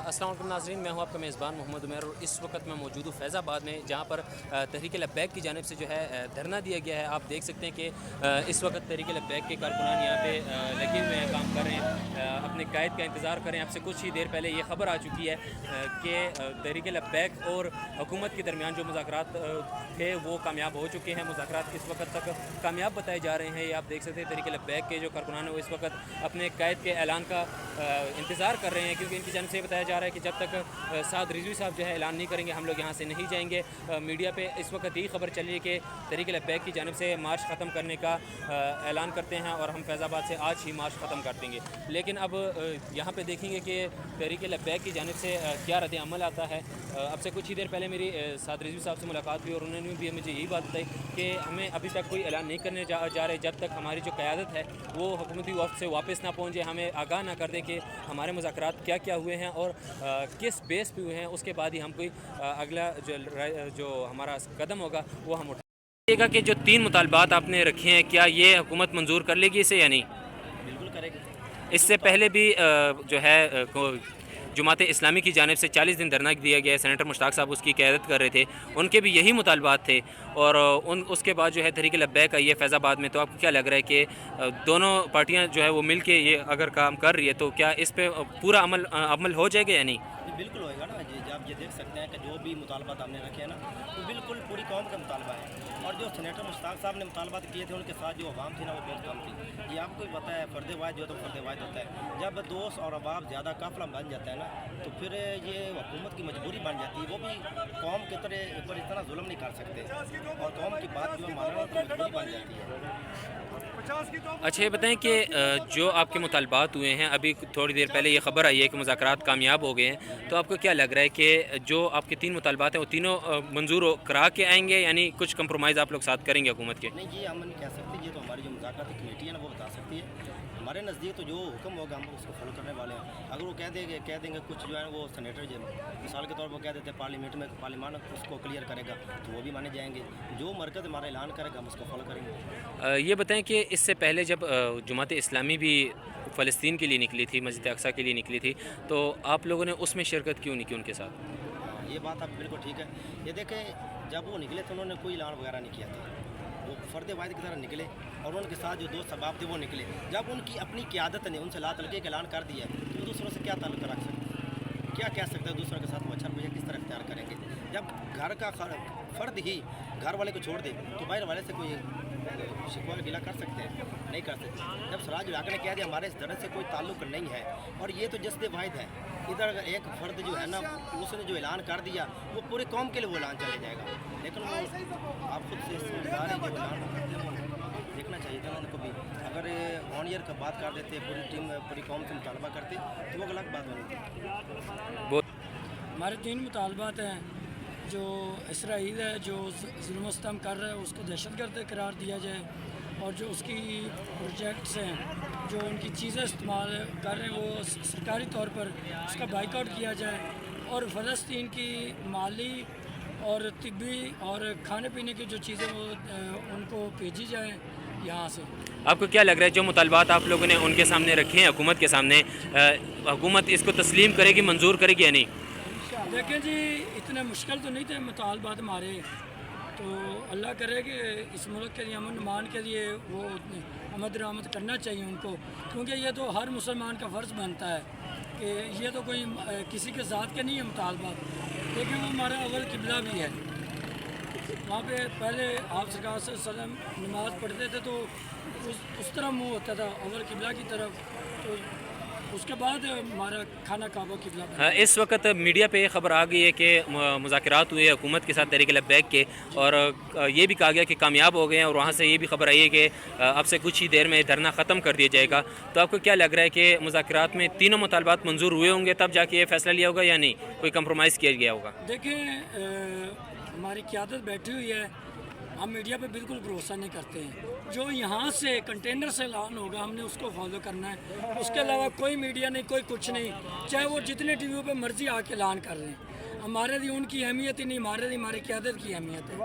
अस्सलाम वालेकुम नाज़रीन, मैं हूं आपका मेज़बान मोहम्मद उमैर और इस वक्त मैं मौजूद हूं फैज़ आबाद में, जहां पर तहरीक लब्बैक की जानिब से जो है धरना दिया गया है। आप देख सकते हैं कि इस वक्त तहरीक लब्बैक के कारकुनान यहाँ पे लगे हुए हैं, काम कर रहे हैं, अपने कायद का इंतज़ार कर रहे हैं। आपसे कुछ ही देर पहले ये खबर आ चुकी है कि तहरीक लब्बैक और हुकूमत के दरमियान जो मुज़ाकरात थे वो कामयाब हो चुके हैं। मुज़ाकरात इस वक्त तक कामयाब बताए जा रहे हैं। ये आप देख सकते हैं तहरीक लब्बैक के जो कारकुनान हैं वो इस वक्त अपने कायद के ऐलान का इंतज़ार कर रहे हैं, क्योंकि इनकी जानिब से बताया जा रहा है कि जब तक साद रिजवी साहब जो है ऐलान नहीं करेंगे हम लोग यहाँ से नहीं जाएंगे। मीडिया पे इस वक्त यही खबर चली है कि तहरीक लब्बैक की जानिब से मार्च ख़त्म करने का ऐलान करते हैं और हम फैज़ाबाद से आज ही मार्च ख़त्म कर देंगे। लेकिन अब यहाँ पे देखेंगे कि तहरीक लब्बैक की जानिब से क्या रद्द अमल आता है। अब से कुछ ही देर पहले मेरी साद रिजवी साहब से मुलाकात हुई और उन्होंने भी मुझे यही बात बताई कि हमें अभी तक कोई ऐलान नहीं करने जा रहे जब तक हमारी जो क़यादत है वो हुकूमती वफ़द से वापस ना पहुँचे, हमें आगाह ना कर दें कि हमारे मुज़ाकरात क्या क्या हुए हैं और किस बेस पे हुए हैं। उसके बाद ही हम कोई अगला जो हमारा कदम होगा वो हम उठाएगा। कि जो 3 मुतालबात आपने रखे हैं क्या ये हुकूमत मंजूर कर लेगी इसे या नहीं? बिल्कुल करेगी। इससे पहले भी जो है जमात इस्लामी की जानिब से 40 दिन धरना दिया गया है। सेनेटर मुश्ताक साहब उसकी क़यादत कर रहे थे, उनके भी यही मुतालबात थे और उसके बाद जो है तहरीक लब्बैक आई है फैज़ाबाद में। तो आपको क्या लग रहा है कि दोनों पार्टियां जो है वो मिल के ये अगर काम कर रही है तो क्या इस पर पूरा अमल हो जाएगा या नहीं? बिल्कुल होएगा ना जी। आप ये देख सकते हैं कि जो भी मुतालबात हमने रखे हैं ना वो बिल्कुल पूरी कौम का मुतालबा है। और जो सेनेटर मुश्ताक साहब ने मुतालबात किए थे उनके साथ जो अवाम थी ना वो बहुत कम थी। ये आपको भी पता है, फ़र्द वाहिद जो तो फ़र्द वाहिद होता है। जब दोस्त और अहबाब ज़्यादा काफ़िला बन जाता है ना तो फिर ये हुकूमत की मजबूरी बन जाती है। वो भी कौम के तरह ऊपर इतना जुल्म नहीं कर सकते और कौम की बात जो है मानना तो मजबूरी बन जाती है। अच्छा ये बताएं कि जो आपके मुतालबात हुए हैं, अभी थोड़ी देर पहले ये खबर आई है कि मुज़ाकरात कामयाब हो गए हैं, तो आपको क्या लग रहा है कि जो आपके 3 मुतालबात हैं वो तीनों मंजूर करा के आएंगे, यानी कुछ कंप्रोमाइज़ आप लोग साथ करेंगे हुकूमत के? नहीं जी, हम नहीं कह सकते। ये तो हमारी जो मुज़ाकराती कमेटी है ना वो बता सकती है। हमारे नज़दीक तो जो हुक्म होगा हम उसको फॉलो करने वाले हैं। अगर वो कह देंगे कुछ जो है वो सेनेटर जो मिसाल के तौर पर कह देते हैं पार्लियामेंट में पार्लियामान उसको क्लियर करेगा तो वो भी माने जाएंगे। जो मरकज़ हमारा ऐलान करेगा हम उसको फॉलो करेंगे। ये बताएं कि इससे पहले जब जमात इस्लामी भी फ़लस्तीन के लिए निकली थी, मस्जिद अक्सा के लिए निकली थी, तो आप लोगों ने उसमें शिरकत क्यों नहीं की उनके साथ? ये बात आप बिल्कुल ठीक है। ये देखें, जब वो निकले तो उन्होंने कोई ऐलान वगैरह नहीं किया था। वो फ़र्द वाहिद की तरह निकले और उनके साथ जो दोस्त अहबाब थे वो निकले। जब उनकी अपनी क़यादत ने उनसे ला तलके का ऐलान कर दिया तो दूसरों से क्या ताल्लुक़ रख सकते हैं, क्या कह सकते हैं दूसरों के साथ वो अच्छा रवैया किस तरह इख्तियार करेंगे। जब घर का फ़र्द ही घर वाले को छोड़ दे तो बाहर वाले से कोई शिकवा गिला कर सकते हैं? नहीं कर सकते। जब सराज इलाके ने कह दिया हमारे इस दर्द से कोई ताल्लुक़ नहीं है और ये तो जस्द वाहिद है। इधर अगर एक फ़र्द जो है ना उसने जो ऐलान कर दिया वो पूरे कौम के लिए वो ऐलान चले जाएगा। लेकिन वो आप खुद से समझदार हैं, जब ऐलान करते हैं वो देखना चाहिए था उनको भी। अगर ऑन ईयर का बात कर देते, पूरी टीम पूरी कौम से मुतालबा करते तो वो गलत बात होनी थी। हमारे 3 मुतालबात हैं। जो इसराइल है जो जुल्म सितम कर रहा है उसको दहशतगर्द करार दिया जाए और जो उसकी प्रोजेक्ट्स हैं जो उनकी चीज़ें इस्तेमाल कर रहे हैं वो सरकारी तौर पर उसका बाइकआउट किया जाए और फ़लस्तीन की माली और तिब्बी और खाने पीने की जो चीज़ें वो उनको भेजी जाएँ यहाँ से। आपको क्या लग रहा है जो मुतालबात आप लोगों ने उनके सामने रखे हैं हुकूमत के सामने, हुकूमत इसको तस्लीम करेगी, मंजूर करेगी या नहीं? देखें जी, इतने मुश्किल तो नहीं थे मुतालबात हमारे, तो अल्लाह करे कि इस मुल्क के लिए अमन अमान के लिए वो आमद रहमत करना चाहिए उनको, क्योंकि ये तो हर मुसलमान का फ़र्ज़ बनता है कि ये तो कोई किसी के ज़ात के नहीं है मुतालबात, लेकिन वो हमारा अव्वल किबला भी है। वहाँ पे पहले आप सरकार से वसल्लम नमाज़ पढ़ते थे तो उस तरह मुँह होता था अव्वल किबला की तरफ, तो उसके बाद हमारा खाना काबा किबला। इस वक्त मीडिया पे खबर आ गई है कि मुज़ाकरात हुए हुकूमत के साथ तहरीक लब्बैक के और ये भी कहा गया कि कामयाब हो गए हैं और वहाँ से ये भी खबर आई है कि अब से कुछ ही देर में धरना ख़त्म कर दिया जाएगा। तो आपको क्या लग रहा है कि मुज़ाकरात में तीनों मुतालबात मंजूर हुए होंगे तब जाके ये फ़ैसला लिया होगा या नहीं, कोई कंप्रोमाइज़ किया गया होगा? देखें, हमारी क़यादत बैठी हुई है, हम मीडिया पे बिल्कुल भरोसा नहीं करते हैं। जो यहाँ से कंटेनर से ऐलान होगा हमने उसको फॉलो करना है, उसके अलावा कोई मीडिया नहीं, कोई कुछ नहीं, चाहे वो जितने टीवी पे मर्जी आके ऐलान कर रहे हैं। हमारे लिए उनकी अहमियत ही नहीं, हमारे लिए हमारी क़यादत की अहमियत है।